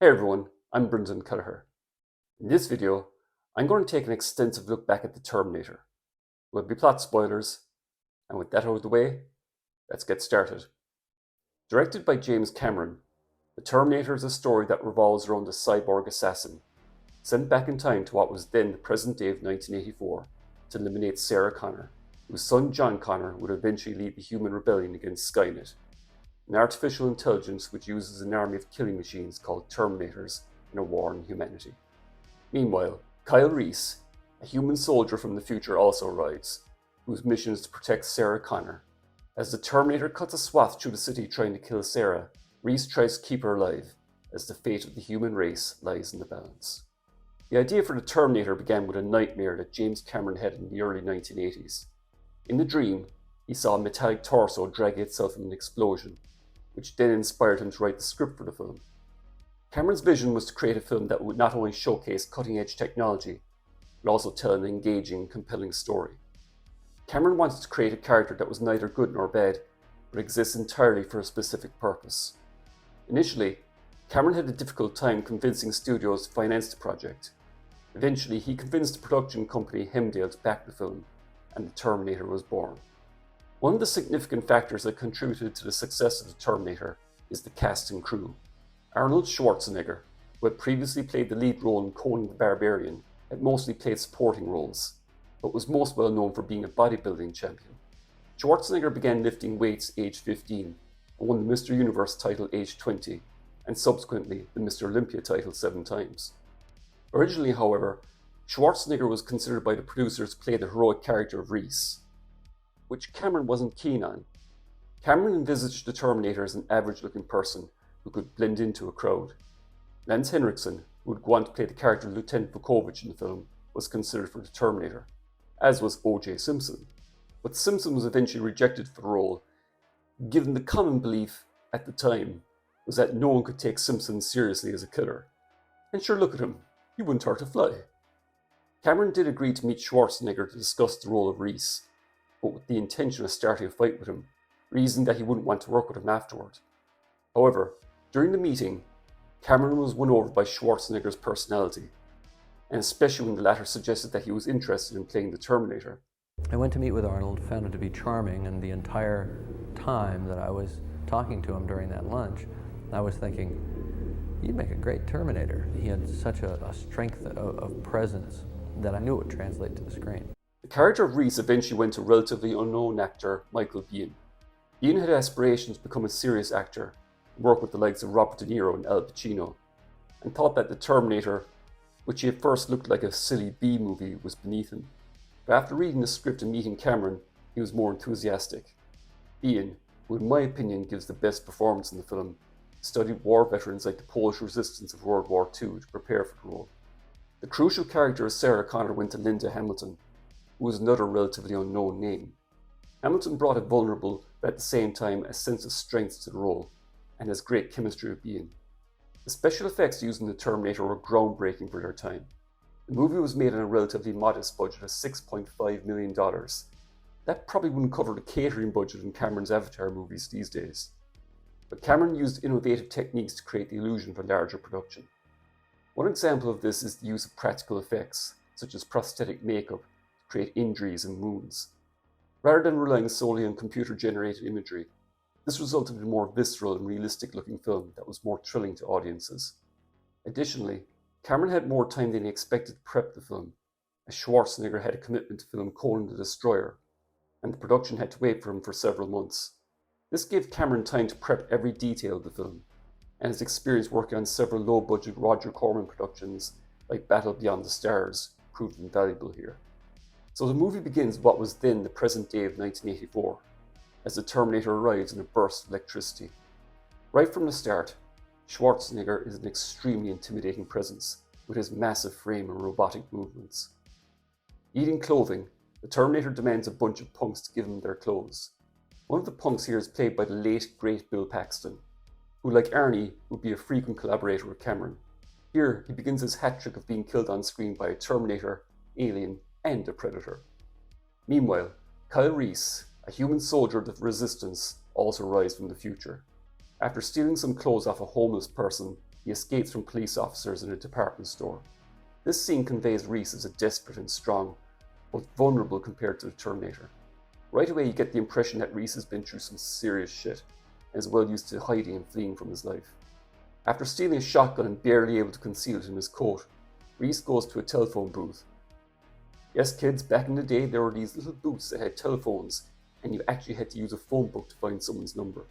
Hey everyone, I'm Brendan Kelleher. In this video, I'm going to take an extensive look back at the Terminator. Will be plot spoilers, and with that out of the way, let's get started. Directed by James Cameron, The Terminator is a story that revolves around a cyborg assassin, sent back in time to what was then the present day of 1984 to eliminate Sarah Connor, whose son John Connor would eventually lead the human rebellion against Skynet, an artificial intelligence which uses an army of killing machines called Terminators in a war on humanity. Meanwhile, Kyle Reese, a human soldier from the future, also arrives, whose mission is to protect Sarah Connor. As the Terminator cuts a swath through the city trying to kill Sarah, Reese tries to keep her alive, as the fate of the human race lies in the balance. The idea for the Terminator began with a nightmare that James Cameron had in the early 1980s. In the dream, he saw a metallic torso drag itself in an explosion, which then inspired him to write the script for the film. Cameron's vision was to create a film that would not only showcase cutting-edge technology, but also tell an engaging, compelling story. Cameron wanted to create a character that was neither good nor bad, but exists entirely for a specific purpose. Initially, Cameron had a difficult time convincing studios to finance the project. Eventually, he convinced the production company Hemdale to back the film, and The Terminator was born. One of the significant factors that contributed to the success of The Terminator is the cast and crew. Arnold Schwarzenegger, who had previously played the lead role in Conan the Barbarian, had mostly played supporting roles, but was most well known for being a bodybuilding champion. Schwarzenegger began lifting weights aged 15 and won the Mr. Universe title aged 20, and subsequently the Mr. Olympia title 7 times. Originally, however, Schwarzenegger was considered by the producers to play the heroic character of Reese, which Cameron wasn't keen on. Cameron envisaged the Terminator as an average-looking person who could blend into a crowd. Lance Henriksen, who would go on to play the character of Lieutenant Vukovich in the film, was considered for the Terminator, as was O.J. Simpson. But Simpson was eventually rejected for the role, given the common belief at the time was that no one could take Simpson seriously as a killer. And sure, look at him, he wouldn't hurt a fly. Cameron did agree to meet Schwarzenegger to discuss the role of Reese, but with the intention of starting a fight with him, reasoning that he wouldn't want to work with him afterward. However, during the meeting, Cameron was won over by Schwarzenegger's personality, and especially when the latter suggested that he was interested in playing the Terminator. I went to meet with Arnold, found him to be charming, and the entire time that I was talking to him during that lunch, I was thinking, you'd make a great Terminator. He had such a strength of presence that I knew it would translate to the screen. The character of Reese eventually went to relatively unknown actor Michael Biehn. Biehn had aspirations to become a serious actor and work with the likes of Robert De Niro and Al Pacino, and thought that the Terminator, which at first looked like a silly B-movie, was beneath him. But after reading the script and meeting Cameron, he was more enthusiastic. Biehn, who in my opinion gives the best performance in the film, studied war veterans like the Polish resistance of World War II to prepare for the role. The crucial character of Sarah Connor went to Linda Hamilton, who was another relatively unknown name. Hamilton brought a vulnerable, but at the same time a sense of strength to the role, and has great chemistry with Biehn. The special effects used in the Terminator were groundbreaking for their time. The movie was made on a relatively modest budget of $6.5 million. That probably wouldn't cover the catering budget in Cameron's Avatar movies these days. But Cameron used innovative techniques to create the illusion of a larger production. One example of this is the use of practical effects, such as prosthetic makeup, create injuries and wounds. Rather than relying solely on computer-generated imagery, this resulted in a more visceral and realistic-looking film that was more thrilling to audiences. Additionally, Cameron had more time than he expected to prep the film, as Schwarzenegger had a commitment to film Conan the Destroyer, and the production had to wait for him for several months. This gave Cameron time to prep every detail of the film, and his experience working on several low-budget Roger Corman productions like Battle Beyond the Stars proved invaluable here. So the movie begins what was then the present day of 1984, as the Terminator arrives in a burst of electricity. Right from the start, Schwarzenegger is an extremely intimidating presence with his massive frame and robotic movements. Eating clothing, the Terminator demands a bunch of punks to give him their clothes. One of the punks here is played by the late great Bill Paxton, who like Arnie would be a frequent collaborator with Cameron. Here he begins his hat trick of being killed on screen by a Terminator, Alien, and a Predator. Meanwhile, Kyle Reese, a human soldier of the Resistance, also arrives from the future. After stealing some clothes off a homeless person, he escapes from police officers in a department store. This scene conveys Reese as a desperate and strong, but vulnerable compared to the Terminator. Right away you get the impression that Reese has been through some serious shit, and is well used to hiding and fleeing from his life. After stealing a shotgun and barely able to conceal it in his coat, Reese goes to a telephone booth. Yes kids, back in the day there were these little booths that had telephones, and you actually had to use a phone book to find someone's number.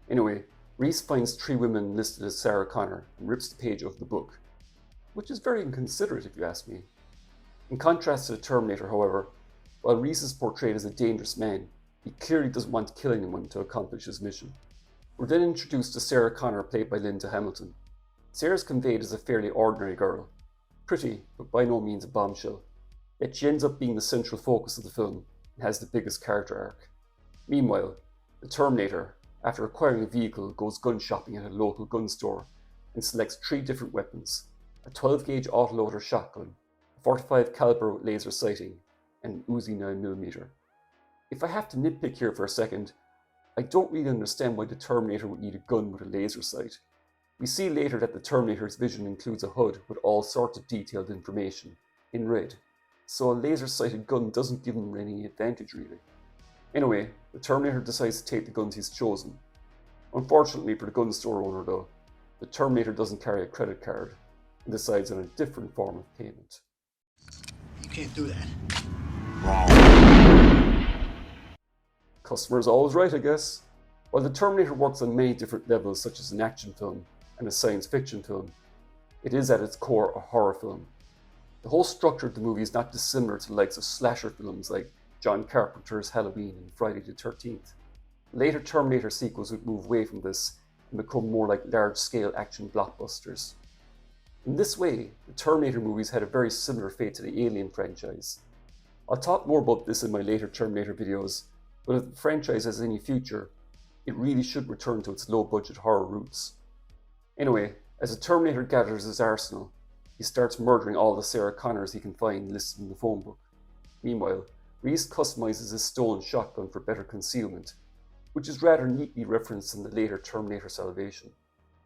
Anyway, Reese finds 3 women listed as Sarah Connor and rips the page of the book, which is very inconsiderate if you ask me. In contrast to the Terminator, however, while Reese is portrayed as a dangerous man, he clearly doesn't want to kill anyone to accomplish his mission. We're then introduced to Sarah Connor, played by Linda Hamilton. Sarah's conveyed as a fairly ordinary girl, pretty but by no means a bombshell, yet she ends up being the central focus of the film and has the biggest character arc. Meanwhile, the Terminator, after acquiring a vehicle, goes gun shopping at a local gun store and selects 3 different weapons: a 12-gauge autoloader shotgun, a 45 caliber with laser sighting, and an Uzi 9mm. If I have to nitpick here for a second, I don't really understand why the Terminator would need a gun with a laser sight. We see later that the Terminator's vision includes a HUD with all sorts of detailed information, in red, so a laser-sighted gun doesn't give him any advantage really. Anyway, the Terminator decides to take the guns he's chosen. Unfortunately for the gun store owner though, the Terminator doesn't carry a credit card and decides on a different form of payment. You can't do that. Customer's always right, I guess. While the Terminator works on many different levels, such as an action film and a science fiction film, it is at its core a horror film. The whole structure of the movie is not dissimilar to the likes of slasher films like John Carpenter's Halloween and Friday the 13th. Later Terminator sequels would move away from this and become more like large-scale action blockbusters. In this way, the Terminator movies had a very similar fate to the Alien franchise. I'll talk more about this in my later Terminator videos, but if the franchise has any future, it really should return to its low-budget horror roots. Anyway, as the Terminator gathers his arsenal, he starts murdering all the Sarah Connors he can find listed in the phone book. Meanwhile, Reese customizes his stolen shotgun for better concealment, which is rather neatly referenced in the later Terminator Salvation.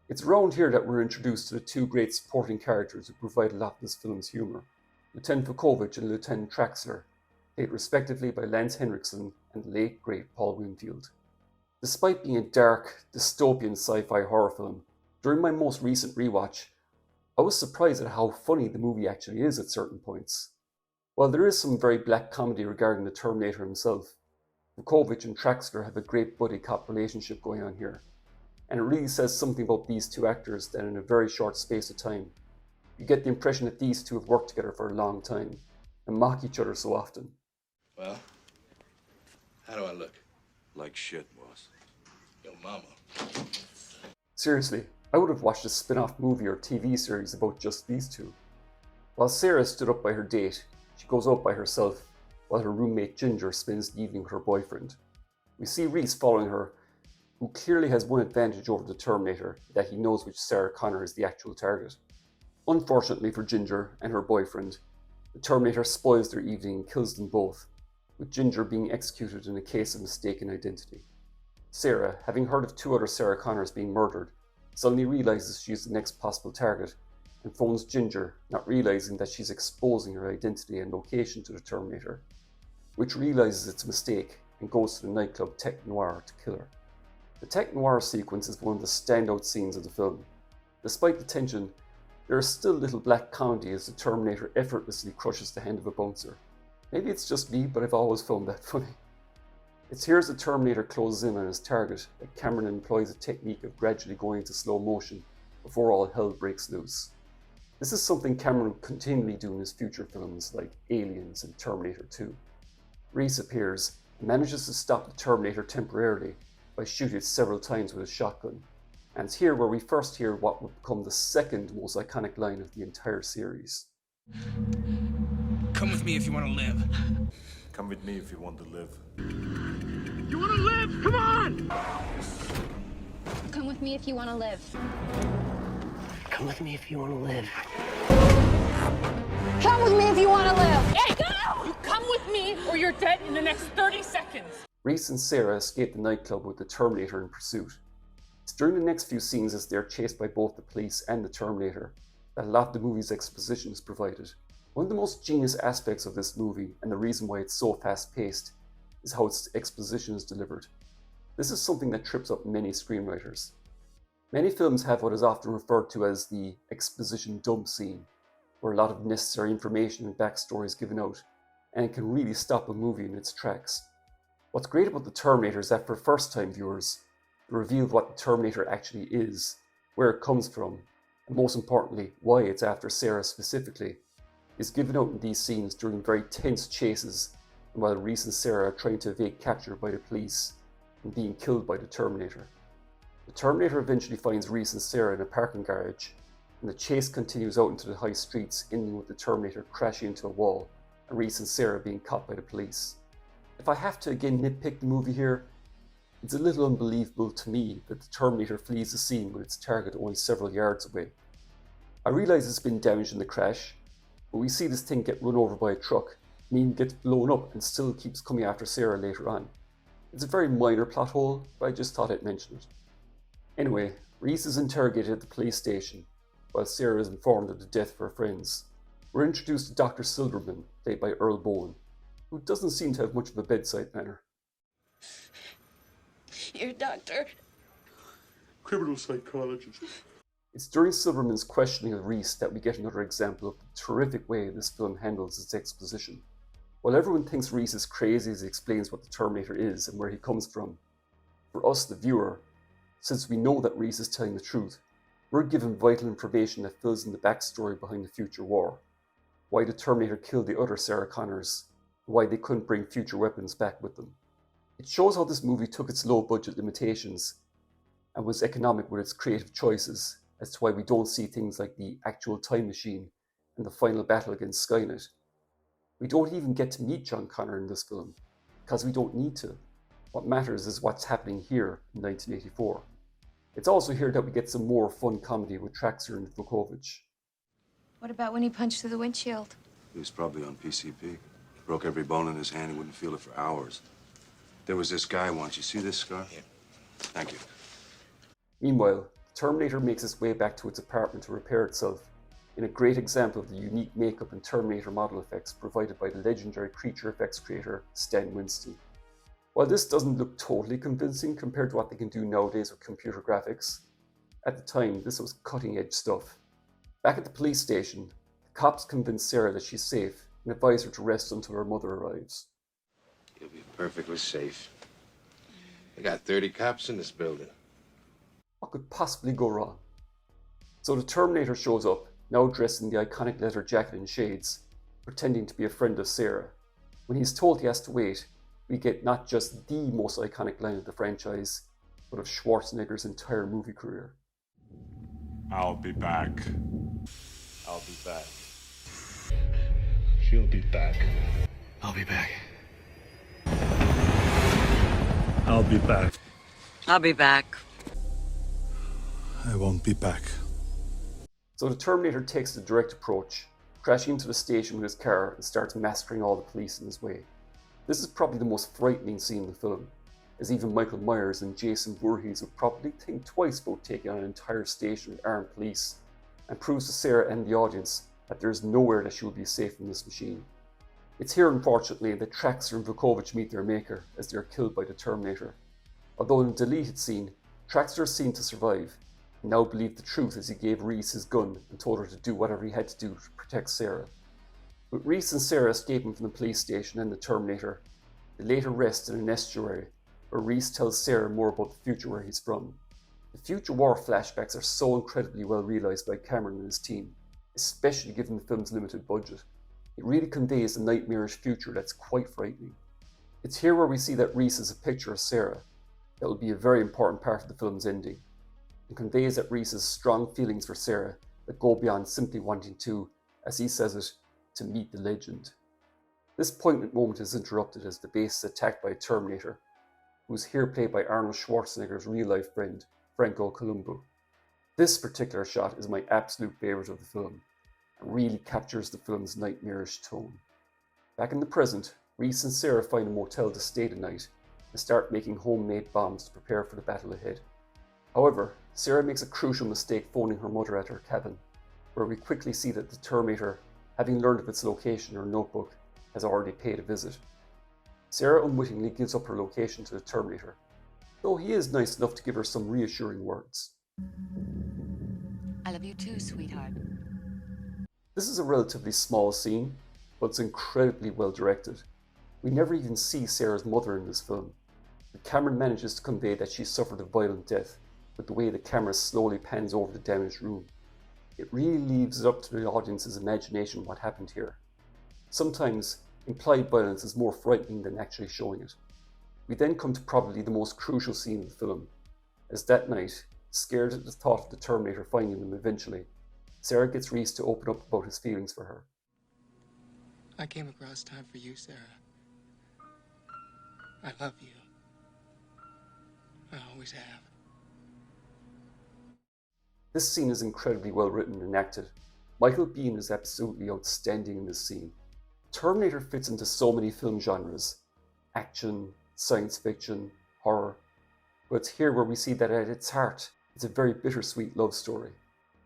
It's around here that we're introduced to the 2 great supporting characters who provide a lot of this film's humour, Lieutenant Vukovich and Lieutenant Traxler, played respectively by Lance Henriksen and the late great Paul Winfield. Despite being a dark, dystopian sci-fi horror film, during my most recent rewatch, I was surprised at how funny the movie actually is at certain points. While there is some very black comedy regarding the Terminator himself, Vukovich and Traxler have a great buddy cop relationship going on here, and it really says something about these 2 actors that in a very short space of time, you get the impression that these 2 have worked together for a long time, and mock each other so often. Well, how do I look? Like shit, boss. Yo, mama. Seriously, I would have watched a spin-off movie or TV series about just these 2. While Sarah stood up by her date, she goes out by herself, while her roommate Ginger spends the evening with her boyfriend. We see Reese following her, who clearly has one advantage over the Terminator, that he knows which Sarah Connor is the actual target. Unfortunately for Ginger and her boyfriend, the Terminator spoils their evening and kills them both, with Ginger being executed in a case of mistaken identity. Sarah, having heard of 2 other Sarah Connors being murdered, suddenly realizes she is the next possible target and phones Ginger, not realizing that she's exposing her identity and location to the Terminator, which realizes its mistake and goes to the nightclub Tech Noir to kill her. The Tech Noir sequence is one of the standout scenes of the film. Despite the tension, there is still little black comedy as the Terminator effortlessly crushes the hand of a bouncer. Maybe it's just me, but I've always found that funny. It's here as the Terminator closes in on his target that Cameron employs a technique of gradually going into slow motion before all hell breaks loose. This is something Cameron will continually do in his future films like Aliens and Terminator 2. Reese appears and manages to stop the Terminator temporarily by shooting it several times with a shotgun, and it's here where we first hear what would become the 2nd most iconic line of the entire series. Come with me if you want to live. Come with me if you want to live. You want to live? Come on! Come with me if you want to live. Come with me if you want to live. Come with me if you want to live. Hey, go! You come with me or you're dead in the next 30 seconds. Reese and Sarah escape the nightclub with the Terminator in pursuit. It's during the next few scenes as they are chased by both the police and the Terminator that a lot of the movie's exposition is provided. One of the most genius aspects of this movie, and the reason why it's so fast-paced, is how its exposition is delivered. This is something that trips up many screenwriters. Many films have what is often referred to as the exposition dump scene, where a lot of necessary information and backstory is given out, and it can really stop a movie in its tracks. What's great about the Terminator is that for first-time viewers, the reveal of what the Terminator actually is, where it comes from, and most importantly, why it's after Sarah specifically, is given out in these scenes during very tense chases and while Reese and Sarah are trying to evade capture by the police and being killed by the Terminator. The Terminator eventually finds Reese and Sarah in a parking garage, and the chase continues out into the high streets, ending with the Terminator crashing into a wall and Reese and Sarah being caught by the police. If I have to again nitpick the movie here, it's a little unbelievable to me that the Terminator flees the scene with its target only several yards away. I realise it's been damaged in the crash, but we see this thing get run over by a truck, and even gets blown up and still keeps coming after Sarah later on. It's a very minor plot hole, but I just thought I'd mention it. Anyway, Reese is interrogated at the police station, while Sarah is informed of the death of her friends. We're introduced to Dr. Silverman, played by Earl Bowen, who doesn't seem to have much of a bedside manner. Your doctor. Criminal psychologist. It's during Silverman's questioning of Reese that we get another example of the terrific way this film handles its exposition. While everyone thinks Reese is crazy as he explains what the Terminator is and where he comes from, for us, the viewer, since we know that Reese is telling the truth, we're given vital information that fills in the backstory behind the future war, why the Terminator killed the other Sarah Connors, and why they couldn't bring future weapons back with them. It shows how this movie took its low budget limitations and was economic with its creative choices, as to why we don't see things like the actual time machine and the final battle against Skynet. We don't even get to meet John Connor in this film, because we don't need to. What matters is what's happening here in 1984. It's also here that we get some more fun comedy with Traxler and Vukovich. What about when he punched through the windshield? He was probably on PCP. Broke every bone in his hand. He wouldn't feel it for hours. There was this guy once. You see this scar? Here. Thank you. Meanwhile, Terminator makes its way back to its apartment to repair itself, in a great example of the unique makeup and Terminator model effects provided by the legendary creature effects creator Stan Winston. While this doesn't look totally convincing compared to what they can do nowadays with computer graphics, at the time this was cutting edge stuff. Back at the police station, the cops convince Sarah that she's safe and advise her to rest until her mother arrives. You'll be perfectly safe. They got 30 cops in this building. What could possibly go wrong? So the Terminator shows up, now dressed in the iconic leather jacket and shades, pretending to be a friend of Sarah. When he's told he has to wait, we get not just the most iconic line of the franchise, but of Schwarzenegger's entire movie career. I'll be back. I'll be back. She'll be back. I'll be back. I'll be back. I'll be back. I won't be back. So the Terminator takes the direct approach, crashing into the station with his car and starts massacring all the police in his way. This is probably the most frightening scene in the film, as even Michael Myers and Jason Voorhees would probably think twice about taking on an entire station with armed police, and proves to Sarah and the audience that there is nowhere that she will be safe from this machine. It's here, unfortunately, that Traxler and Vukovich meet their maker as they are killed by the Terminator. Although in a deleted scene, Traxler is seen to survive, and now believed the truth as he gave Reese his gun and told her to do whatever he had to do to protect Sarah. With Reese and Sarah escaping from the police station and the Terminator, they later rest in an estuary, where Reese tells Sarah more about the future where he's from. The future war flashbacks are so incredibly well realised by Cameron and his team, especially given the film's limited budget. It really conveys a nightmarish future that's quite frightening. It's here where we see that Reese is a picture of Sarah that will be a very important part of the film's ending, and conveys that Reese has strong feelings for Sarah that go beyond simply wanting to, as he says it, to meet the legend. This poignant moment is interrupted as the base is attacked by a Terminator, who is here played by Arnold Schwarzenegger's real-life friend, Franco Columbu. This particular shot is my absolute favourite of the film, and really captures the film's nightmarish tone. Back in the present, Reese and Sarah find a motel to stay the night, and start making homemade bombs to prepare for the battle ahead. However, Sarah makes a crucial mistake phoning her mother at her cabin, where we quickly see that the Terminator, having learned of its location or notebook, has already paid a visit. Sarah unwittingly gives up her location to the Terminator, though he is nice enough to give her some reassuring words. I love you too, sweetheart. This is a relatively small scene, but it's incredibly well directed. We never even see Sarah's mother in this film, but Cameron manages to convey that she suffered a violent death with the way the camera slowly pans over the damaged room. It really leaves it up to the audience's imagination what happened here. Sometimes, implied violence is more frightening than actually showing it. We then come to probably the most crucial scene of the film, as that night, scared at the thought of the Terminator finding them eventually, Sarah gets Reese to open up about his feelings for her. I came across time for you, Sarah. I love you. I always have. This scene is incredibly well written and acted. Michael Biehn is absolutely outstanding in this scene. Terminator fits into so many film genres: action, science fiction, horror. But it's here where we see that at its heart, it's a very bittersweet love story.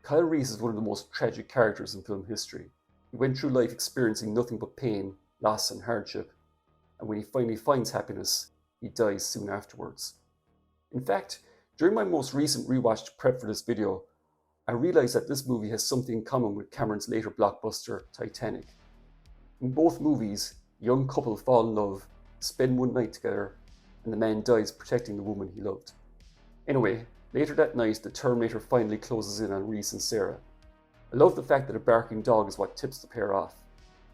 Kyle Reese is one of the most tragic characters in film history. He went through life experiencing nothing but pain, loss and hardship, and when he finally finds happiness, he dies soon afterwards. In fact, during my most recent rewatch to prep for this video, I realised that this movie has something in common with Cameron's later blockbuster, Titanic. In both movies, a young couple fall in love, spend one night together, and the man dies protecting the woman he loved. Anyway, later that night, the Terminator finally closes in on Reese and Sarah. I love the fact that a barking dog is what tips the pair off.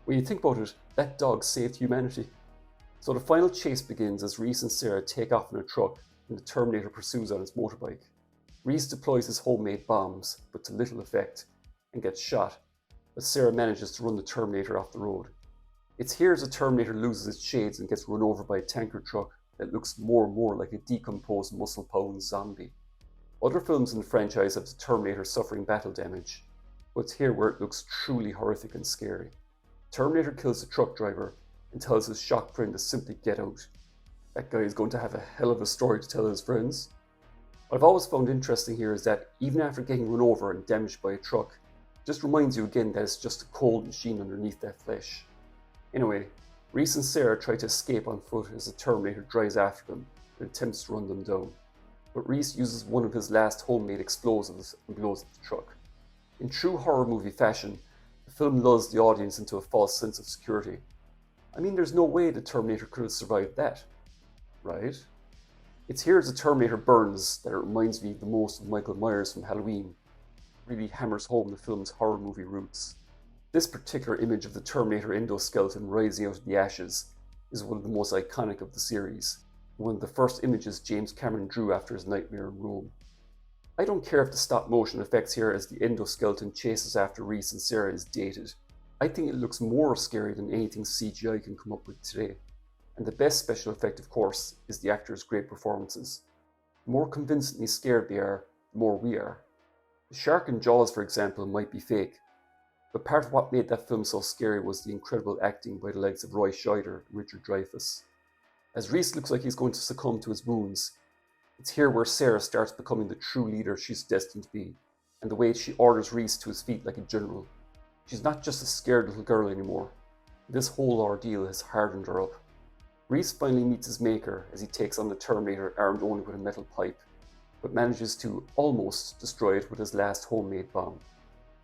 When you think about it, that dog saved humanity. So the final chase begins as Reese and Sarah take off in a truck and the Terminator pursues on his motorbike. Reese deploys his homemade bombs, but to little effect, and gets shot, but Sarah manages to run the Terminator off the road. It's here as the Terminator loses its shades and gets run over by a tanker truck that looks more and more like a decomposed muscle-bound zombie. Other films in the franchise have the Terminator suffering battle damage, but it's here where it looks truly horrific and scary. Terminator kills the truck driver and tells his shocked friend to simply get out. That guy is going to have a hell of a story to tell his friends. What I've always found interesting here is that even after getting run over and damaged by a truck, it just reminds you again that it's just a cold machine underneath that flesh. Anyway, Reese and Sarah try to escape on foot as the Terminator drives after them and attempts to run them down. But Reese uses one of his last homemade explosives and blows up the truck. In true horror movie fashion, the film lulls the audience into a false sense of security. I mean, there's no way the Terminator could have survived that, right? It's here as the Terminator burns that it reminds me the most of Michael Myers from Halloween. It really hammers home the film's horror movie roots. This particular image of the Terminator endoskeleton rising out of the ashes is one of the most iconic of the series, one of the first images James Cameron drew after his nightmare in Rome. I don't care if the stop motion effects here as the endoskeleton chases after Reese and Sarah is dated. I think it looks more scary than anything CGI can come up with today. And the best special effect, of course, is the actors' great performances. The more convincingly scared they are, the more we are. The shark in Jaws, for example, might be fake, but part of what made that film so scary was the incredible acting by the likes of Roy Scheider and Richard Dreyfuss. As Reese looks like he's going to succumb to his wounds, it's here where Sarah starts becoming the true leader she's destined to be, and the way she orders Reese to his feet like a general. She's not just a scared little girl anymore. This whole ordeal has hardened her up. Reese finally meets his maker as he takes on the Terminator armed only with a metal pipe, but manages to almost destroy it with his last homemade bomb.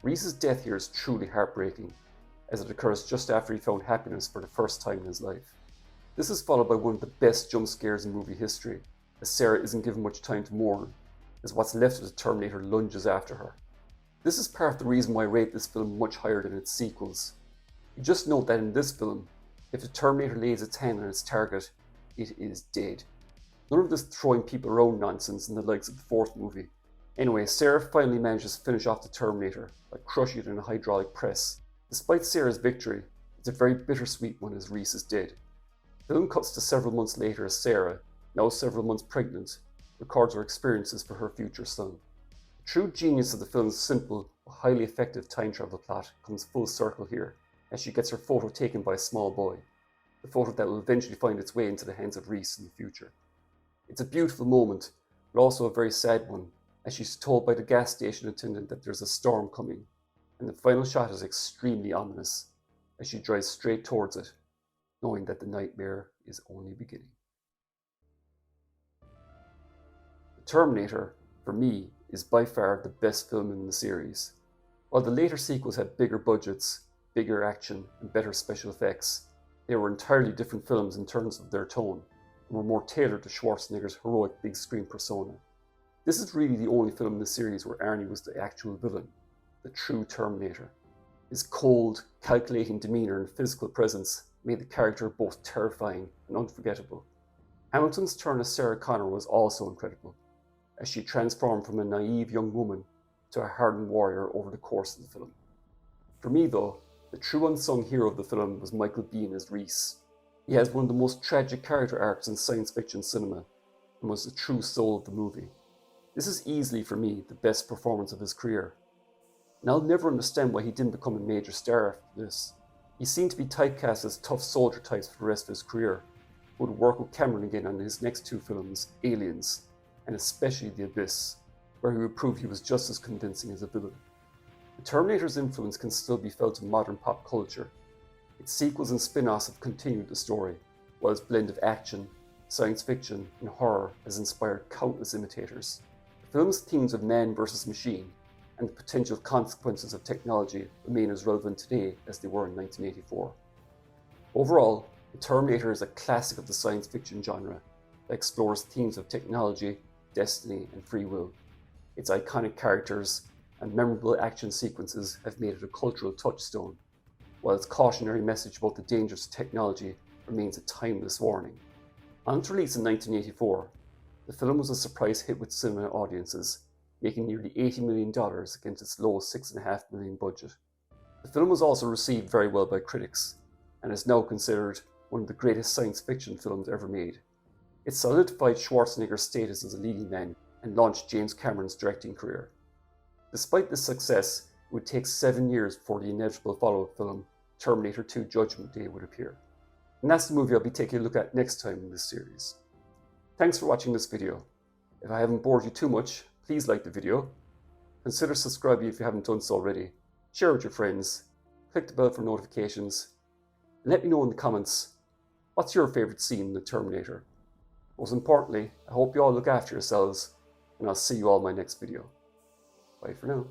Reese's death here is truly heartbreaking, as it occurs just after he found happiness for the first time in his life. This is followed by one of the best jump scares in movie history, as Sarah isn't given much time to mourn, as what's left of the Terminator lunges after her. This is part of the reason why I rate this film much higher than its sequels. You just note that in this film, if the Terminator lays its hand on its target, it is dead. None of this throwing people around nonsense in the likes of the fourth movie. Anyway, Sarah finally manages to finish off the Terminator by crushing it in a hydraulic press. Despite Sarah's victory, it's a very bittersweet one as Reese is dead. The film cuts to several months later as Sarah, now several months pregnant, records her experiences for her future son. The true genius of the film's simple, but highly effective time travel plot comes full circle here, as she gets her photo taken by a small boy, the photo that will eventually find its way into the hands of Reese in the future. It's a beautiful moment, but also a very sad one, as she's told by the gas station attendant that there's a storm coming, and the final shot is extremely ominous as she drives straight towards it, knowing that the nightmare is only beginning. The Terminator, for me, is by far the best film in the series. While the later sequels had bigger budgets, bigger action, and better special effects, they were entirely different films in terms of their tone, and were more tailored to Schwarzenegger's heroic big screen persona. This is really the only film in the series where Arnie was the actual villain, the true Terminator. His cold, calculating demeanour and physical presence made the character both terrifying and unforgettable. Hamilton's turn as Sarah Connor was also incredible, as she transformed from a naive young woman to a hardened warrior over the course of the film. For me though, the true unsung hero of the film was Michael Biehn as Reese. He has one of the most tragic character arcs in science fiction cinema, and was the true soul of the movie. This is easily, for me, the best performance of his career. And I'll never understand why he didn't become a major star after this. He seemed to be typecast as tough soldier types for the rest of his career, who would work with Cameron again on his next two films, Aliens, and especially The Abyss, where he would prove he was just as convincing as a villain. The Terminator's influence can still be felt in modern pop culture. Its sequels and spin-offs have continued the story, while its blend of action, science fiction, and horror has inspired countless imitators. The film's themes of man versus machine and the potential consequences of technology remain as relevant today as they were in 1984. Overall, The Terminator is a classic of the science fiction genre that explores themes of technology, destiny, and free will. Its iconic characters and memorable action sequences have made it a cultural touchstone, while its cautionary message about the dangers of technology remains a timeless warning. On its release in 1984, the film was a surprise hit with cinema audiences, making nearly $80 million against its low $6.5 million budget. The film was also received very well by critics, and is now considered one of the greatest science fiction films ever made. It solidified Schwarzenegger's status as a leading man and launched James Cameron's directing career. Despite this success, it would take 7 years before the inevitable follow-up film, Terminator 2 Judgment Day, would appear. And that's the movie I'll be taking a look at next time in this series. Thanks for watching this video. If I haven't bored you too much, please like the video. Consider subscribing if you haven't done so already. Share with your friends. Click the bell for notifications. And let me know in the comments, what's your favourite scene in The Terminator? Most importantly, I hope you all look after yourselves, and I'll see you all in my next video. Bye for now.